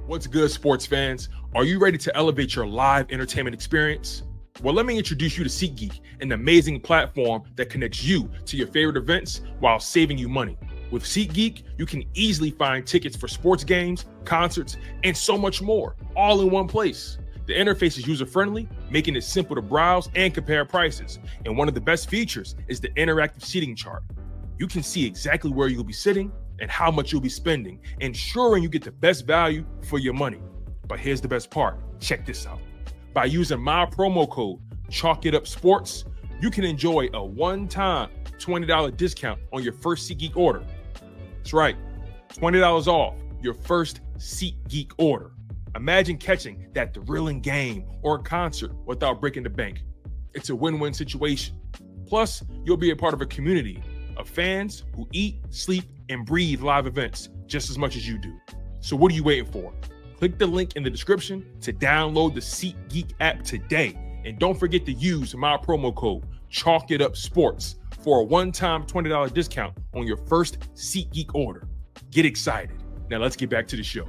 What's good, sports fans? Are you ready to elevate your live entertainment experience? Well, let me introduce you to SeatGeek, an amazing platform that connects you to your favorite events while saving you money. With SeatGeek, you can easily find tickets for sports games, concerts, and so much more, all in one place. The interface is user-friendly, making it simple to browse and compare prices. And one of the best features is the interactive seating chart. You can see exactly where you'll be sitting and how much you'll be spending, ensuring you get the best value for your money. But here's the best part. Check this out. By using my promo code, ChalkItUpSports, you can enjoy a one-time $20 discount on your first SeatGeek order. That's right, $20 off your first SeatGeek order. Imagine catching that thrilling game or concert without breaking the bank. It's a win-win situation. Plus, you'll be a part of a community of fans who eat, sleep, and breathe live events just as much as you do. So what are you waiting for? Click the link in the description to download the SeatGeek app today. And don't forget to use my promo code ChalkItUpSports for a one-time $20 discount on your first SeatGeek order. Get excited. Now let's get back to the show.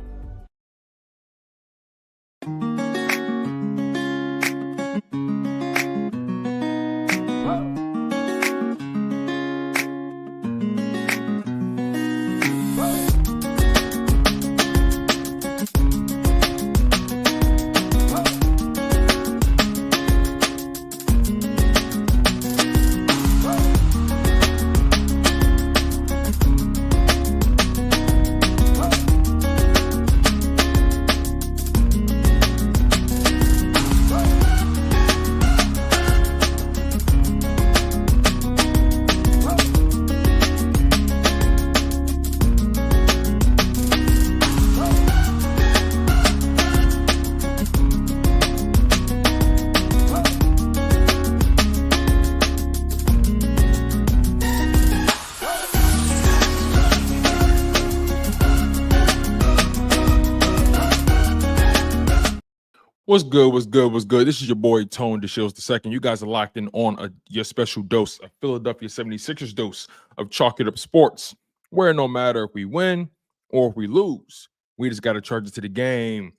What's good? What's good? What's good? This is your boy, Tone DeShields II. You guys are locked in on your special dose, a Philadelphia 76ers dose of Chalk It Up Sports, where no matter if we win or if we lose, we just got to charge it to the game.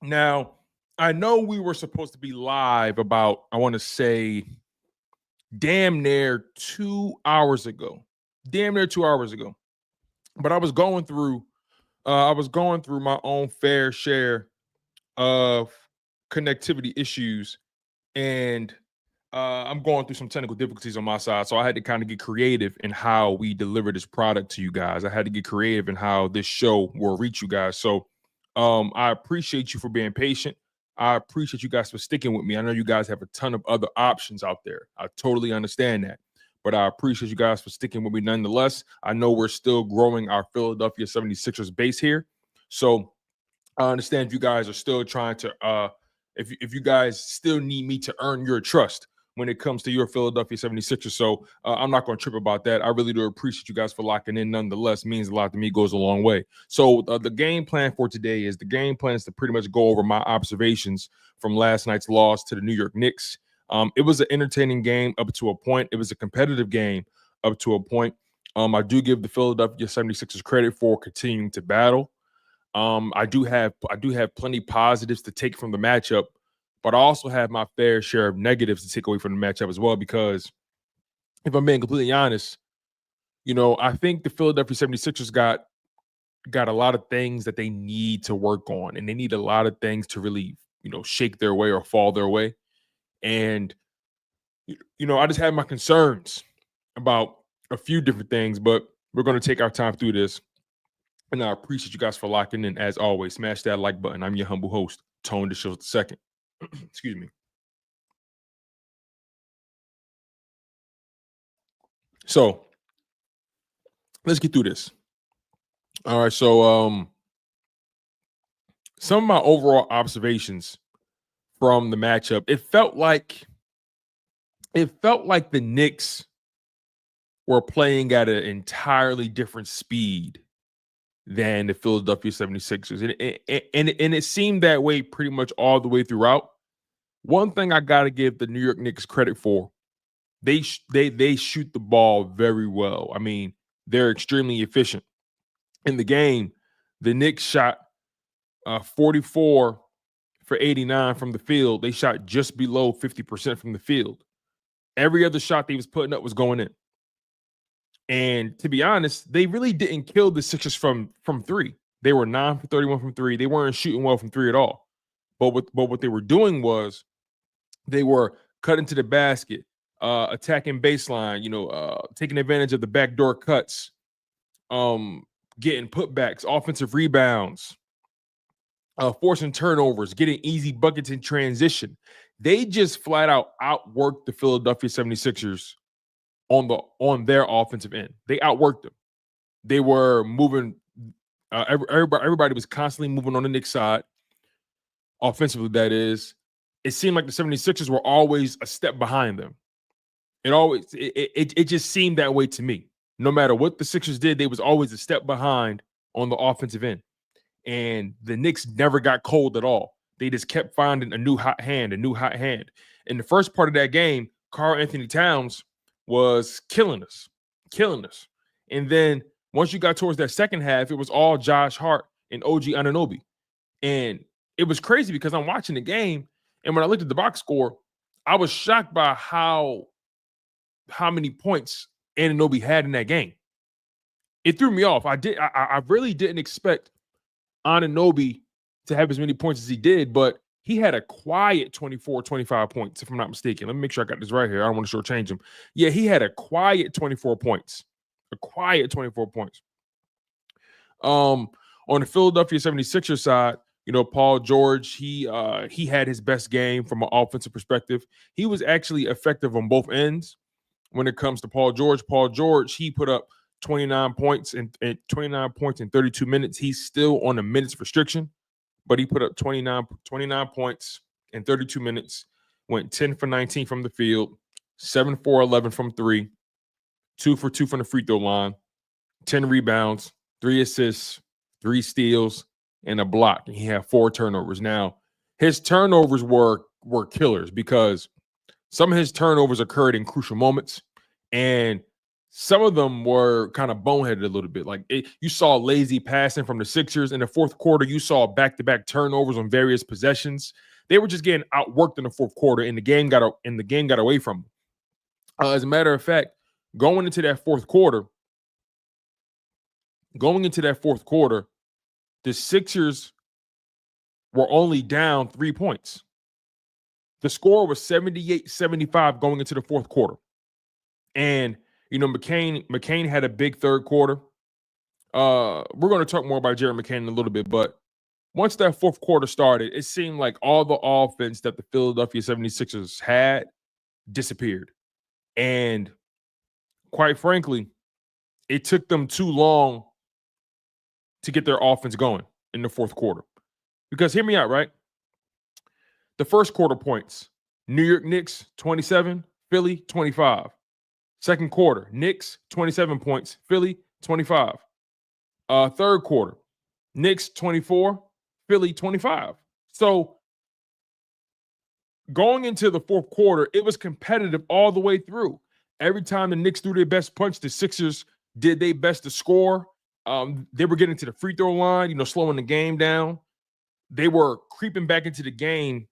Now, I know we were supposed to be live about, I want to say, damn near 2 hours ago. But I was going through my own fair share of connectivity issues, and I'm going through some technical difficulties on my side, so I had to kind of get creative in how we deliver this product to you guys. I had to get creative in how this show will reach you guys. So I appreciate you for being patient. I appreciate you guys for sticking with me. I know you guys have a ton of other options out there. I totally understand that, but I appreciate you guys for sticking with me nonetheless. I know we're still growing our Philadelphia 76ers base here, so I understand if you guys are still trying to if you guys still need me to earn your trust when it comes to your Philadelphia 76ers. So I'm not going to trip about that. I really do appreciate you guys for locking in. Nonetheless, means a lot to me, goes a long way. So the game plan for today is to pretty much go over my observations from last night's loss to the New York Knicks. It was an entertaining game up to a point. It was a competitive game up to a point. I do give the Philadelphia 76ers credit for continuing to battle. I do have plenty positives to take from the matchup, but I also have my fair share of negatives to take away from the matchup as well, because if I'm being completely honest, I think the Philadelphia 76ers got a lot of things that they need to work on, and they need a lot of things to really, shake their way or fall their way. And, I just have my concerns about a few different things, but we're going to take our time through this. And I appreciate you guys for locking in. As always, smash that like button. I'm your humble host, Tone DeShields II. Excuse me. So let's get through this. All right. So some of my overall observations from the matchup, it felt like the Knicks were playing at an entirely different speed than the Philadelphia 76ers. And it seemed that way pretty much all the way throughout. One thing I got to give the New York Knicks credit for, they shoot the ball very well. I mean, they're extremely efficient. In the game, the Knicks shot 44 for 89 from the field. They shot just below 50% from the field. Every other shot they was putting up was going in. And to be honest, they really didn't kill the Sixers from three. They were 9 for 31 from three. They weren't shooting well from three at all. But what they were doing was they were cutting to the basket, attacking baseline, taking advantage of the backdoor cuts, getting putbacks, offensive rebounds, forcing turnovers, getting easy buckets in transition. They just flat out outworked the Philadelphia 76ers on their offensive end. They outworked them. They were moving. Everybody was constantly moving on the Knicks side. Offensively, that is. It seemed like the 76ers were always a step behind them. It just seemed that way to me. No matter what the Sixers did, they was always a step behind on the offensive end. And the Knicks never got cold at all. They just kept finding a new hot hand. In the first part of that game, Karl-Anthony Towns was killing us. And then once you got towards that second half, it was all Josh Hart and OG Anunoby. And it was crazy because I'm watching the game, and when I looked at the box score, I was shocked by how many points Anunoby had in that game. It threw me off. I really didn't expect Anunoby to have as many points as he did, but he had a quiet 24, 25 points, if I'm not mistaken. Let me make sure I got this right here. I don't want to shortchange him. Yeah, he had a quiet 24 points. On the Philadelphia 76ers side, Paul George, he had his best game from an offensive perspective. He was actually effective on both ends when it comes to Paul George. Paul George, he put up 29 points in 32 minutes. He's still on a minutes restriction, but he put up 29 points in 32 minutes, went 10 for 19 from the field, 7 for 11 from three, 2 for 2 from the free throw line, 10 rebounds, 3 assists, 3 steals, and a block. And he had 4 turnovers. Now, his turnovers were killers because some of his turnovers occurred in crucial moments, and some of them were kind of boneheaded a little bit. Like you saw lazy passing from the Sixers in the fourth quarter. You saw back-to-back turnovers on various possessions. They were just getting outworked in the fourth quarter, and the game got away from them. As a matter of fact, going into that fourth quarter, the Sixers were only down 3 points. The score was 78-75 going into the fourth quarter. And, McCain had a big third quarter. We're going to talk more about Jared McCain in a little bit, but once that fourth quarter started, it seemed like all the offense that the Philadelphia 76ers had disappeared. And quite frankly, it took them too long to get their offense going in the fourth quarter. Because hear me out, right? The first quarter points, New York Knicks, 27, Philly, 25. Second quarter, Knicks, 27 points, Philly, 25. Third quarter, Knicks, 24, Philly, 25. So going into the fourth quarter, it was competitive all the way through. Every time the Knicks threw their best punch, the Sixers did their best to score. They were getting to the free throw line, slowing the game down. They were creeping back into the game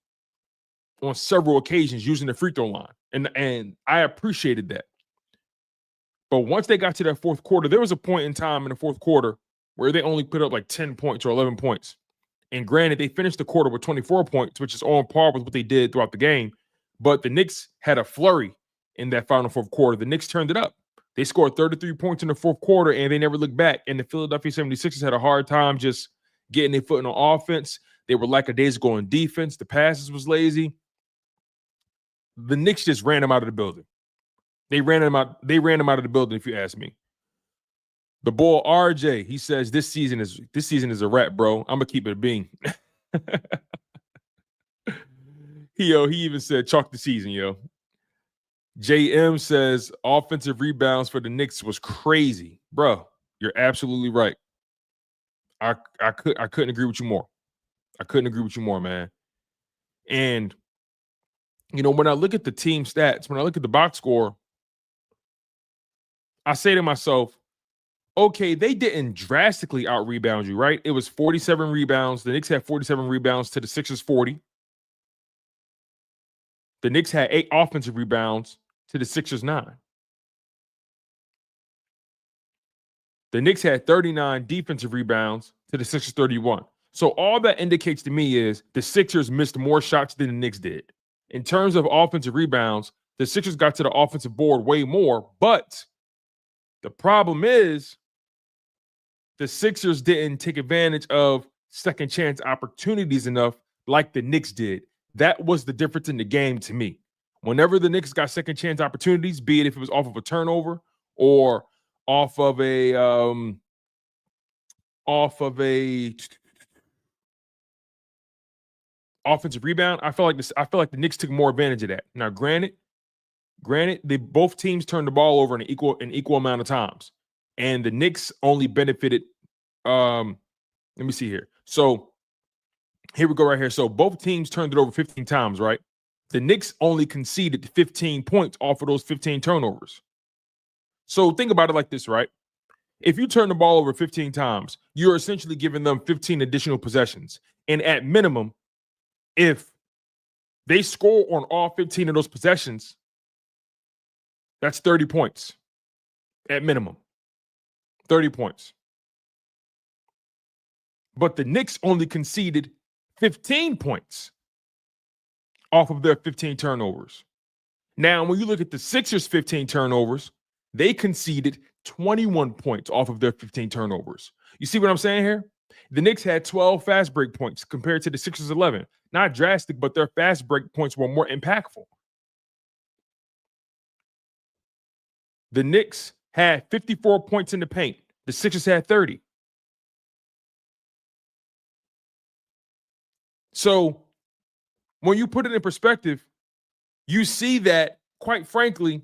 on several occasions using the free throw line. And I appreciated that. But once they got to that fourth quarter, there was a point in time in the fourth quarter where they only put up like 10 points or 11 points. And granted, they finished the quarter with 24 points, which is on par with what they did throughout the game. But the Knicks had a flurry in that final fourth quarter. The Knicks turned it up. They scored 33 points in the fourth quarter, and they never looked back. And the Philadelphia 76ers had a hard time just getting their foot on offense. They were lackadaisical on defense. The passes was lazy. The Knicks just ran them out of the building. They ran them out of the building, if you ask me. The boy RJ, he says this season is a wrap, bro. I'm gonna keep it a bean. He even said chalk the season, yo. JM says offensive rebounds for the Knicks was crazy. Bro, you're absolutely right. I couldn't agree with you more. I couldn't agree with you more, man. And when I look at the team stats, when I look at the box score, I say to myself, okay, they didn't drastically out-rebound you, right? It was 47 rebounds. The Knicks had 47 rebounds to the Sixers 40. The Knicks had 8 offensive rebounds to the Sixers 9. The Knicks had 39 defensive rebounds to the Sixers 31. So all that indicates to me is the Sixers missed more shots than the Knicks did. In terms of offensive rebounds, the Sixers got to the offensive board way more, but the problem is the Sixers didn't take advantage of second chance opportunities enough like the Knicks did. That was the difference in the game to me. Whenever the Knicks got second chance opportunities, be it if it was off of a turnover or off of a offensive rebound, I feel like the Knicks took more advantage of that. Now, granted, they both teams turned the ball over in equal amount of times, and the Knicks only benefited. Let me see here. So here we go right here. So both teams turned it over 15 times, right? The Knicks only conceded 15 points off of those 15 turnovers. So think about it like this, right? If you turn the ball over 15 times, you're essentially giving them 15 additional possessions. And at minimum, if they score on all 15 of those possessions, that's 30 points at minimum. 30 points. But the Knicks only conceded 15 points off of their 15 turnovers. Now, when you look at the Sixers' 15 turnovers, they conceded 21 points off of their 15 turnovers. You see what I'm saying here? The Knicks had 12 fast break points compared to the Sixers' 11. Not drastic, but their fast break points were more impactful. The Knicks had 54 points in the paint. The Sixers had 30. So when you put it in perspective, you see that, quite frankly,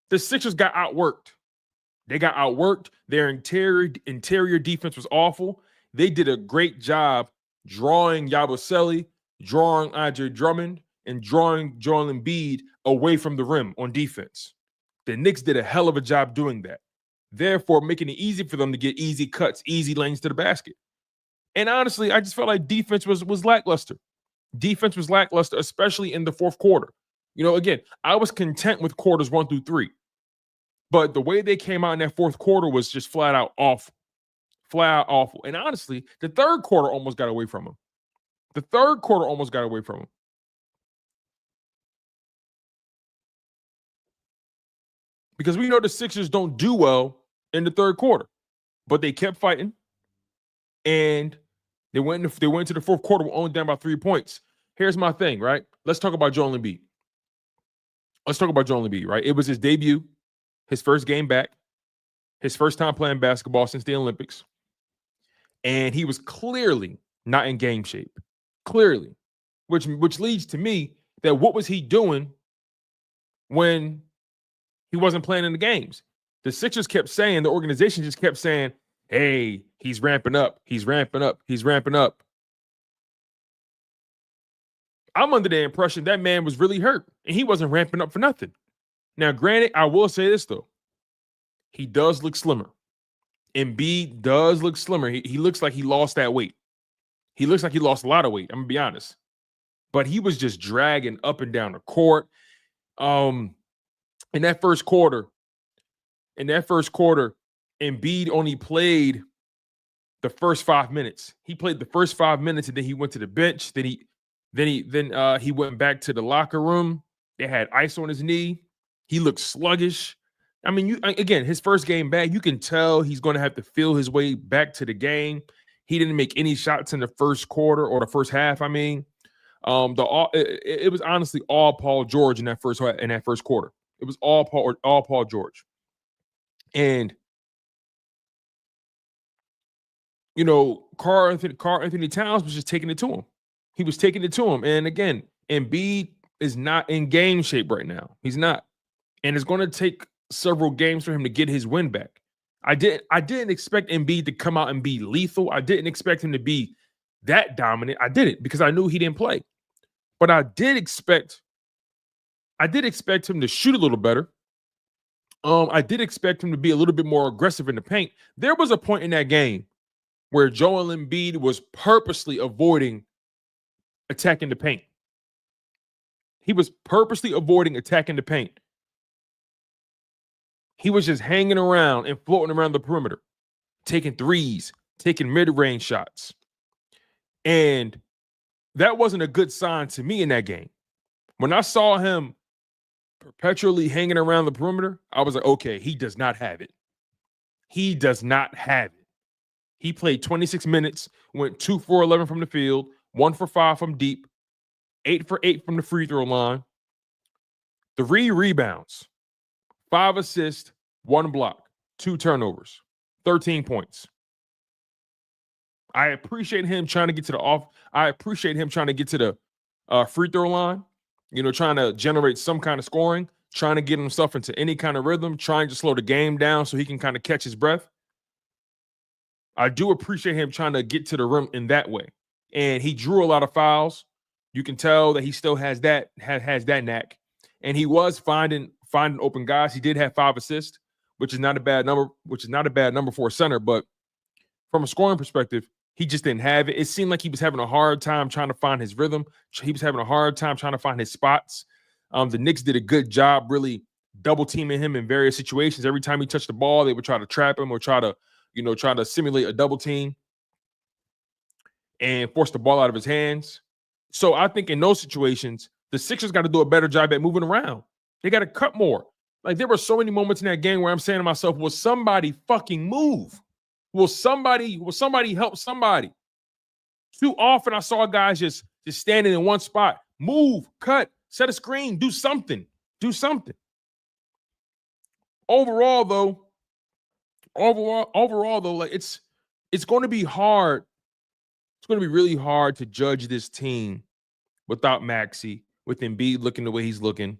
the Sixers got outworked. They got outworked. Their interior defense was awful. They did a great job drawing Yabusele, drawing Andre Drummond, and drawing Joel Embiid away from the rim on defense. The Knicks did a hell of a job doing that, therefore making it easy for them to get easy cuts, easy lanes to the basket. And honestly, I just felt like defense was lackluster. Defense was lackluster, especially in the fourth quarter. You know, again, I was content with quarters 1 through 3. But the way they came out in that fourth quarter was just flat out awful. Flat out awful. And honestly, the third quarter almost got away from them. Because we know the Sixers don't do well in the third quarter. But they kept fighting. And they went into the fourth quarter only down by 3 points. Here's my thing, right? Let's talk about Joel Embiid. Right? It was his debut, his first game back, his first time playing basketball since the Olympics. And he was clearly not in game shape. Clearly. Which leads to me that what was he doing when he wasn't playing in the games? The Sixers kept saying, the organization just kept saying, hey, he's ramping up. I'm under the impression that man was really hurt and he wasn't ramping up for nothing. Now, granted, I will say this, though. He does look slimmer. Embiid does look slimmer. He looks like he lost that weight. He looks like he lost a lot of weight, I'm going to be honest. But he was just dragging up and down the court. In that first quarter, Embiid only played the first 5 minutes. He played the first 5 minutes and then he went to the bench. Then he went back to the locker room. They had ice on his knee. He looked sluggish. I mean, again, his first game back, you can tell he's going to have to feel his way back to the game. He didn't make any shots in the first quarter or the first half. I mean, it was honestly all Paul George in that first quarter. It was all Paul George. And you know, Karl Anthony Towns was just taking it to him. He was taking it to him. And again, Embiid is not in game shape right now. He's not. And it's going to take several games for him to get his win back. I didn't expect Embiid to come out and be lethal. I didn't expect him to be that dominant. I didn't, because I knew he didn't play. But I did expect him to shoot a little better. I did expect him to be a little bit more aggressive in the paint. There was a point in that game where Joel Embiid was purposely avoiding attacking the paint. He was purposely avoiding attacking the paint. He was just hanging around and floating around the perimeter, taking threes, taking mid-range shots. And that wasn't a good sign to me in that game. When I saw him perpetually hanging around the perimeter, I was like, okay, he does not have it. He does not have it. He played 26 minutes, went 2 for 11 from the field, 1 for 5 from deep, 8 for 8 from the free throw line, 3 rebounds, 5 assists, 1 block, 2 turnovers, 13 points. I appreciate him trying to get to the free throw line, trying to generate some kind of scoring, trying to get himself into any kind of rhythm, trying to slow the game down so he can kind of catch his breath. I do appreciate him trying to get to the rim in that way. And he drew a lot of fouls. You can tell that he still has that knack. And he was finding open guys. He did have 5 assists, which is not a bad number for a center. But from a scoring perspective, he just didn't have it. It seemed like he was having a hard time trying to find his rhythm. He was having a hard time trying to find his spots. The Knicks did a good job really double teaming him in various situations. Every time he touched the ball, they would try to trap him or try to simulate a double team and force the ball out of his hands. So I think in those situations, the Sixers got to do a better job at moving around. They got to cut more. Like, there were so many moments in that game where I'm saying to myself, will somebody fucking move? Will somebody help somebody? Too often I saw guys just standing in one spot. Move, cut, set a screen, do something. Do something. Overall though, like, it's going to be hard. It's going to be really hard to judge this team without Maxey, with Embiid looking the way he's looking.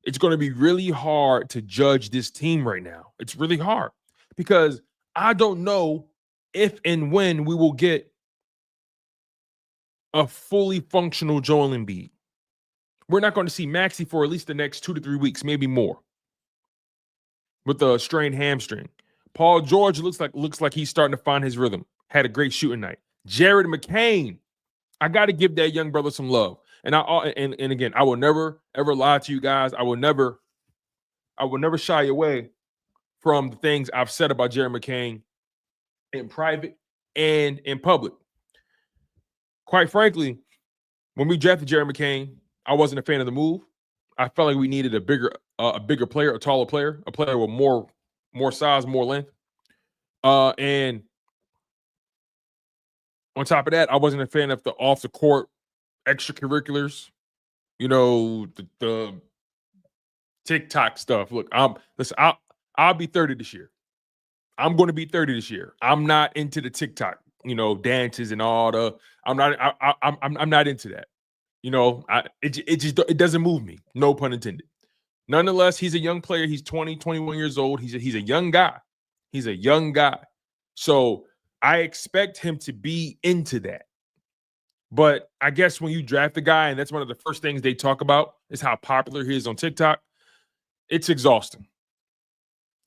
It's going to be really hard to judge this team right now. It's really hard because I don't know if and when we will get a fully functional Joel Embiid. We're not going to see Maxey for at least the next 2 to 3 weeks, maybe more, with a strained hamstring. Paul George looks like he's starting to find his rhythm. Had a great shooting night. Jared McCain, I got to give that young brother some love. And again, I will never ever lie to you guys. I will never shy away from the things I've said about Jared McCain in private and in public. Quite frankly, when we drafted Jared McCain, I wasn't a fan of the move. I felt like we needed a bigger player, a taller player, a player with more size, more length. And on top of that, I wasn't a fan of the off the court extracurriculars, the TikTok stuff. Look, I'll be 30 this year. I'm going to be 30 this year. I'm not into the TikTok, dances and all the. I'm not into that. It doesn't move me. No pun intended. Nonetheless, he's a young player. He's 20, 21 years old. He's a young guy. He's a young guy. So I expect him to be into that. But I guess when you draft a guy, and that's one of the first things they talk about, is how popular he is on TikTok, it's exhausting.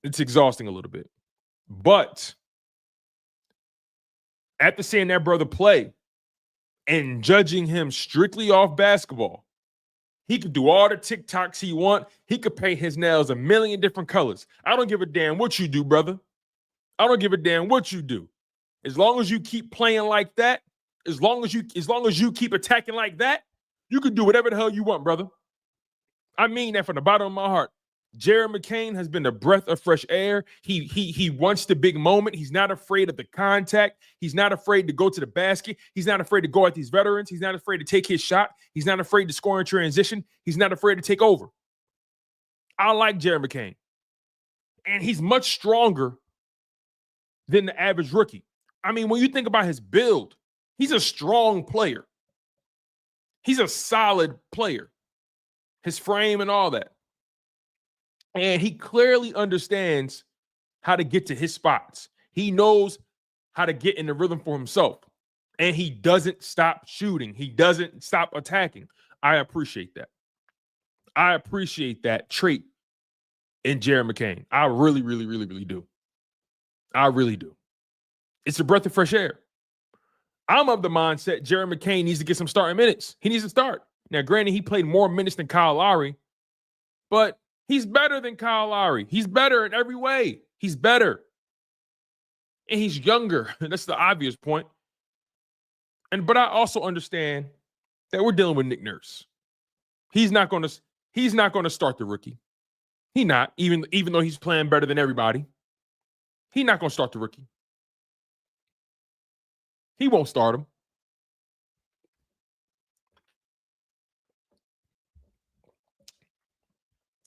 It's exhausting a little bit. But after seeing that brother play and judging him strictly off basketball, he could do all the TikToks he want. He could paint his nails a million different colors. I don't give a damn what you do, brother. I don't give a damn what you do. As long as you keep playing like that, as long as you keep attacking like that, you can do whatever the hell you want, brother. I mean that from the bottom of my heart. Jared McCain has been a breath of fresh air. He wants the big moment. He's not afraid of the contact. He's not afraid to go to the basket. He's not afraid to go at these veterans. He's not afraid to take his shot. He's not afraid to score in transition. He's not afraid to take over. I like Jared McCain. And he's much stronger than the average rookie. I mean, when you think about his build, he's a strong player. He's a solid player. His frame and all that. And he clearly understands how to get to his spots. He knows how to get in the rhythm for himself. And he doesn't stop shooting. He doesn't stop attacking. I appreciate that. I appreciate that trait in Jared McCain. I really, really, really, really do. I really do. It's a breath of fresh air. I'm of the mindset Jared McCain needs to get some starting minutes. He needs to start. Now, granted, he played more minutes than Kyle Lowry, but he's better than Kyle Lowry. He's better in every way. He's better. And he's younger. That's the obvious point. But I also understand that we're dealing with Nick Nurse. He's not going to start the rookie. He not, even though he's playing better than everybody. He's not going to start the rookie. He won't start him.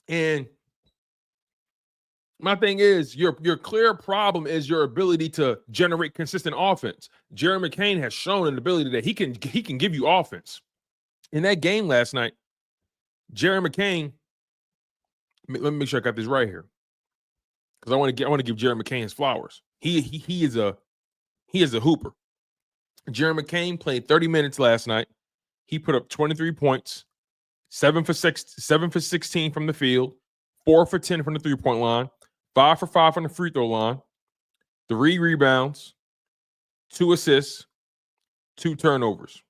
And my thing is, your clear problem is your ability to generate consistent offense. Jared McCain has shown an ability that he can give you offense. In that game last night, Jared McCain, let me make sure I got this right here, because I want to give Jared McCain his flowers. He is a hooper. Jared McCain played 30 minutes last night. He put up 23 points, 7 for 16 from the field, 4 for 10 from the 3-point line, 5 for 5 from the free throw line, 3 rebounds, 2 assists, 2 turnovers.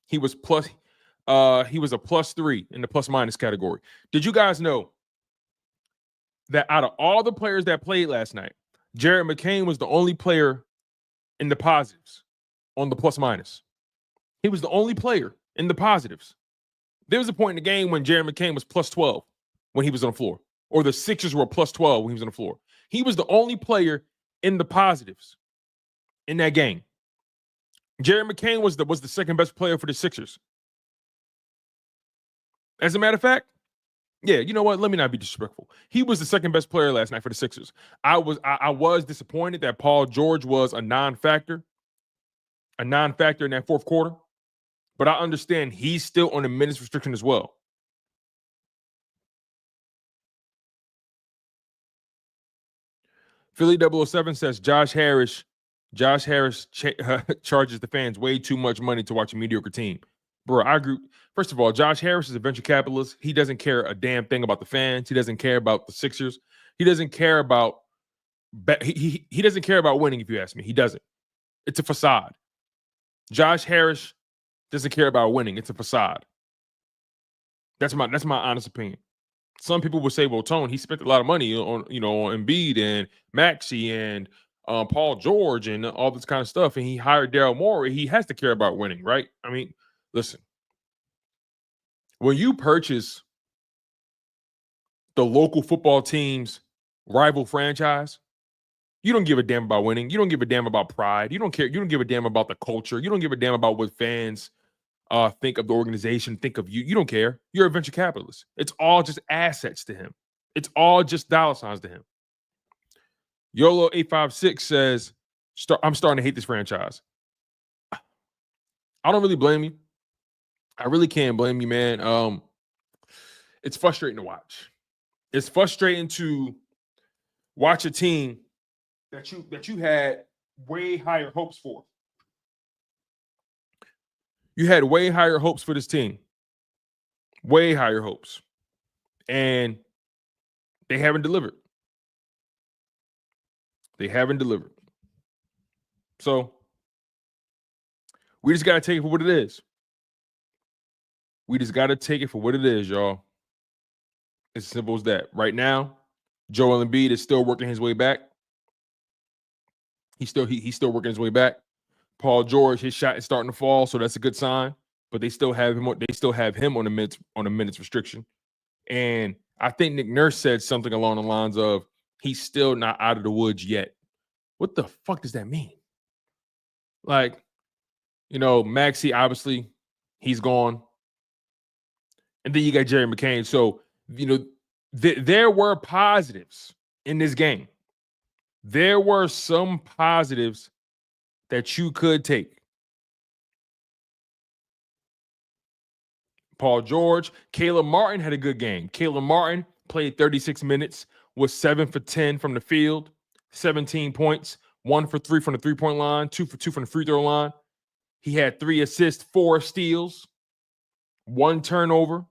He was a +3 in the plus minus category. Did you guys know that out of all the players that played last night, Jared McCain was the only player in the positives on the plus minus? He was the only player in the positives. There was a point in the game when Jared McCain was +12 when he was on the floor, or the Sixers were +12 when he was on the floor. He was the only player in the positives in that game. Jared McCain was the second best player for the Sixers. As a matter of fact, yeah, you know what? Let me not be disrespectful. He was the second best player last night for the Sixers. I was disappointed that Paul George was a non-factor in that fourth quarter, but I understand he's still on a minutes restriction as well. Philly 007 says Josh Harris charges the fans way too much money to watch a mediocre team. Bro, I agree. First of all, Josh Harris is a venture capitalist. He doesn't care a damn thing about the fans. He doesn't care about the Sixers. He doesn't care about he doesn't care about winning, if you ask me. He doesn't. It's a facade. Josh Harris doesn't care about winning. It's a facade. That's my honest opinion. Some people would say, well, Tone, he spent a lot of money on Embiid and Maxey and Paul George and all this kind of stuff, and he hired Daryl Morey. He has to care about winning, right? I mean, listen, when you purchase the local football team's rival franchise, you don't give a damn about winning. You don't give a damn about pride. You don't care. You don't give a damn about the culture. You don't give a damn about what fans think of the organization, think of you. You don't care. You're a venture capitalist. It's all just assets to him. It's all just dollar signs to him. YOLO856 says, I'm starting to hate this franchise. I don't really blame you. I really can't blame you, man. It's frustrating to watch. It's frustrating to watch a team that you had way higher hopes for. You had way higher hopes for this team. Way higher hopes. And they haven't delivered. They haven't delivered. So we just got to take it for what it is. We just got to take it for what it is, y'all. It's as simple as that. Right now, Joel Embiid is still working his way back. He's still working his way back. Paul George, his shot is starting to fall, so that's a good sign. But they still have him. They still have him on a minutes restriction. And I think Nick Nurse said something along the lines of, he's still not out of the woods yet. What the fuck does that mean? Like, Maxey, obviously, he's gone. And then you got Jerry McCain. So, there were positives in this game. There were some positives that you could take. Paul George, Caleb Martin had a good game. Caleb Martin played 36 minutes, was 7 for 10 from the field, 17 points, 1 for 3 from the 3-point line, 2 for 2 from the free throw line. He had 3 assists, 4 steals, 1 turnover.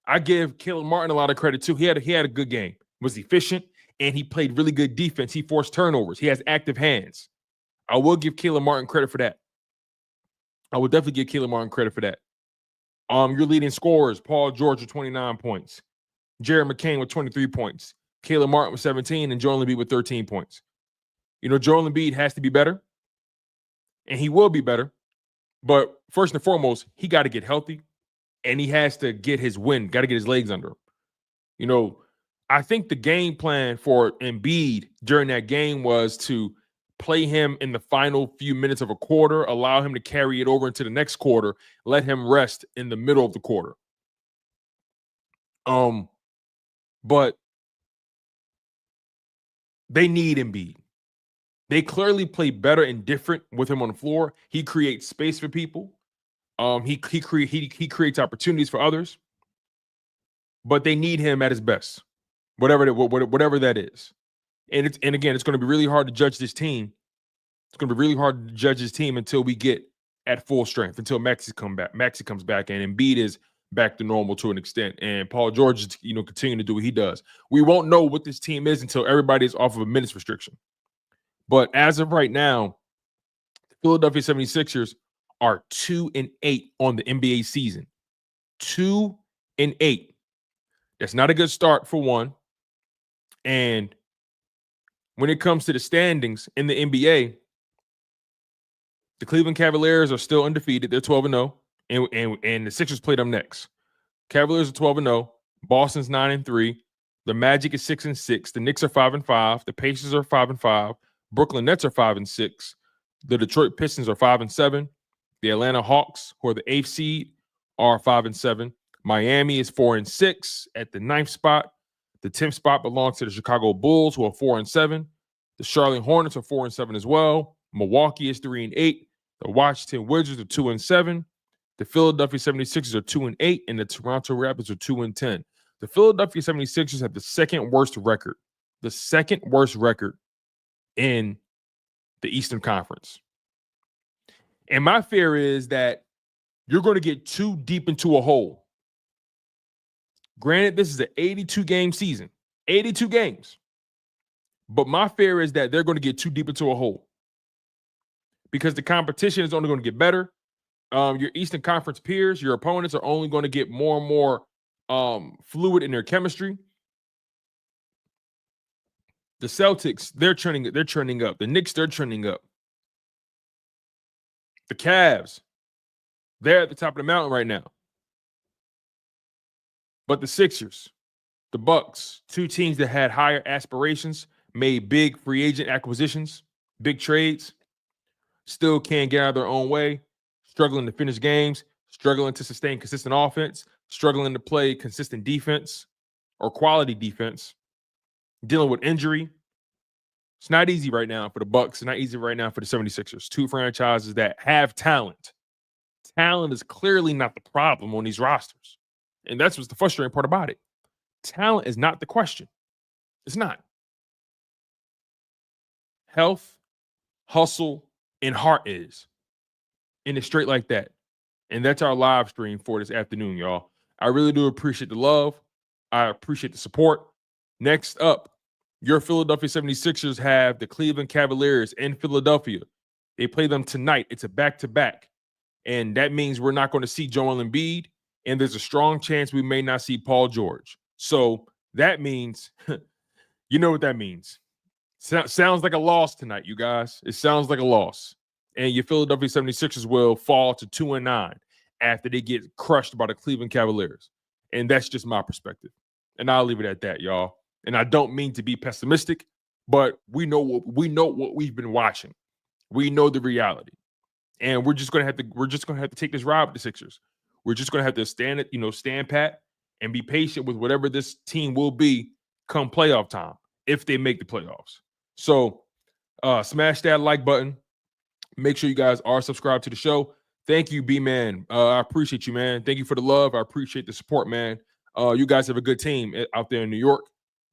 I give Caleb Martin a lot of credit too. He had a good game. was efficient, and he played really good defense. He forced turnovers. He has active hands. I will give Caleb Martin credit for that. I will definitely give Caleb Martin credit for that. Your leading scorers, Paul George with 29 points. Jared McCain with 23 points. Caleb Martin with 17, and Joel Embiid with 13 points. You know, Joel Embiid has to be better, and he will be better. But first and foremost, he got to get healthy, and he has to get his win, got to get his legs under him. You know, I think the game plan for Embiid during that game was to play him in the final few minutes of a quarter, allow him to carry it over into the next quarter, let him rest in the middle of the quarter. But they need Embiid. They clearly play better and different with him on the floor. He creates space for people. He creates opportunities for others. But they need him at his best, whatever that is. And again, it's going to be really hard to judge this team. It's going to be really hard to judge this team until we get at full strength, until Maxey comes back, and Embiid is back to normal to an extent, and Paul George is, continuing to do what he does. We won't know what this team is until everybody is off of a minutes restriction. But as of right now, the Philadelphia 76ers are 2-8 on the NBA season. 2-8. That's not a good start for one. And when it comes to the standings in the NBA, the Cleveland Cavaliers are still undefeated. They're 12-0, and the Sixers play them next. Cavaliers are 12-0. Boston's 9-3. The Magic is 6-6. The Knicks are 5-5. The Pacers are 5-5. Brooklyn Nets are 5-6. The Detroit Pistons are 5-7. The Atlanta Hawks, who are the 8th seed, are 5-7. Miami is 4-6 at the 9th spot. The 10th spot belongs to the Chicago Bulls, who are 4-7. The Charlotte Hornets are 4-7 as well. Milwaukee is 3-8. The Washington Wizards are 2-7. The Philadelphia 76ers are 2-8, and the Toronto Raptors are 2-10. The Philadelphia 76ers have the second worst record. The second worst record in the Eastern Conference. And my fear is that you're going to get too deep into a hole. Granted, this is an 82-game season. 82 games. But my fear is that they're going to get too deep into a hole. Because the competition is only going to get better. Your Eastern Conference peers, your opponents, are only going to get more and more fluid in their chemistry. The Celtics, they're trending up. The Knicks, they're trending up. The Cavs, they're at the top of the mountain right now. But the Sixers, the Bucks, two teams that had higher aspirations, made big free agent acquisitions, big trades, still can't get out of their own way, struggling to finish games, struggling to sustain consistent offense, struggling to play consistent defense or quality defense, dealing with injury. It's not easy right now for the Bucks. It's not easy right now for the 76ers. Two franchises that have talent. Talent is clearly not the problem on these rosters. And that's what's the frustrating part about it. Talent is not the question. It's not. Health, hustle, and heart is. And it's straight like that. And that's our live stream for this afternoon, y'all. I really do appreciate the love. I appreciate the support. Next up, your Philadelphia 76ers have the Cleveland Cavaliers in Philadelphia. They play them tonight. It's a back-to-back. And that means we're not going to see Joel Embiid, and there's a strong chance we may not see Paul George. So that means, you know what that means. Sounds like a loss tonight, you guys. It sounds like a loss. And your Philadelphia 76ers will fall to 2-9 after they get crushed by the Cleveland Cavaliers. And that's just my perspective. And I'll leave it at that, y'all. And I don't mean to be pessimistic, but we know what we've been watching. We know the reality. And we're just gonna have to take this ride with the Sixers. We're just gonna have to stand pat and be patient with whatever this team will be come playoff time, if they make the playoffs. So smash that like button. Make sure you guys are subscribed to the show. Thank you, B-Man. I appreciate you, man. Thank you for the love. I appreciate the support, man. You guys have a good team out there in New York.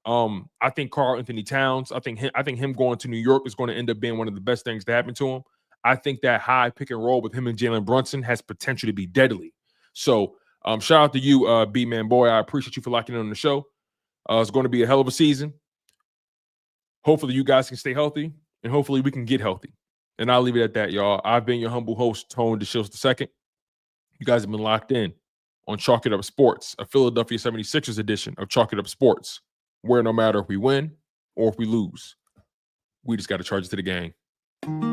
I think Karl Anthony Towns, I think him going to New York is going to end up being one of the best things to happen to him. I think that high pick and roll with him and Jalen Brunson has potential to be deadly. So shout out to you, B-Man boy. I appreciate you for locking in on the show. It's going to be a hell of a season. Hopefully you guys can stay healthy, and hopefully we can get healthy. And I'll leave it at that, y'all. I've been your humble host, Tone DeShields II. You guys have been locked in on Chalk It Up Sports, a Philadelphia 76ers edition of Chalk It Up Sports, where no matter if we win or if we lose, we just got to charge it to the gang.